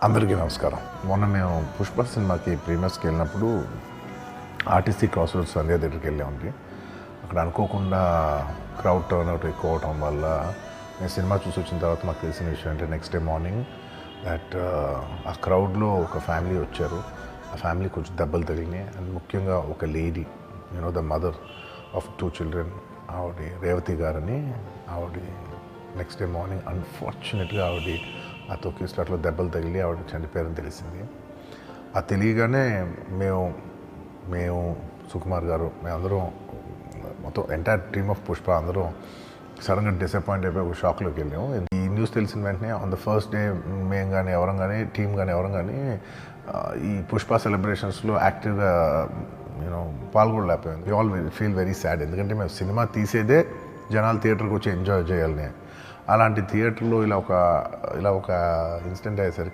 అందరికీ నమస్కారం. మొన్న మేము పుష్ప సినిమాకి ప్రీమియర్స్కి వెళ్ళినప్పుడు ఆర్టీసీ క్రాస్ రోడ్స్ సంధ్య దగ్గరికి వెళ్ళామండి. అక్కడ అనుకోకుండా క్రౌడ్ టర్న్ అవుట్ ఎక్కువ అవటం వల్ల నేను సినిమా చూసి వచ్చిన తర్వాత మాకు తెలిసిన విషయం అంటే నెక్స్ట్ డే మార్నింగ్ దట్ ఆ క్రౌడ్లో ఒక ఫ్యామిలీ వచ్చారు. ఆ ఫ్యామిలీ కొంచెం దెబ్బలు తగిలినాయి. అండ్ ముఖ్యంగా ఒక lady, the mother of 2 children, ఆవిడ రేవతి గారని, ఆవిడ నెక్స్ట్ డే మార్నింగ్ అన్ఫార్చునేట్గా ఆవిడ ఆ తొక్కి స్లాట్లో దెబ్బలు తగిలి ఆవిడ చనిపోయారని తెలిసింది. ఆ తెలియగానే మేము సుకుమార్ గారు, మేమందరం మొత్తం ఎంటైర్ టీమ్ ఆఫ్ పుష్ప అందరం సడన్గా డిసప్పాయింట్ అయిపోయి ఒక షాక్లోకి వెళ్ళాము. ఈ న్యూస్ తెలిసిన వెంటనే ఆన్ ద ఫస్ట్ డే మేము కానీ ఎవరం కానీ టీం కానీ ఎవరం కానీ ఈ పుష్ప సెలబ్రేషన్స్లో యాక్టివ్గా పాల్గొనలేకపోయింది. We all feel very sad. ఎందుకంటే మేము సినిమా తీసేదే జనాలు థియేటర్కి వచ్చి ఎంజాయ్ చేయాలని. అలాంటి థియేటర్లో ఇలా ఒక ఇన్సిడెంట్ అయ్యేసరికి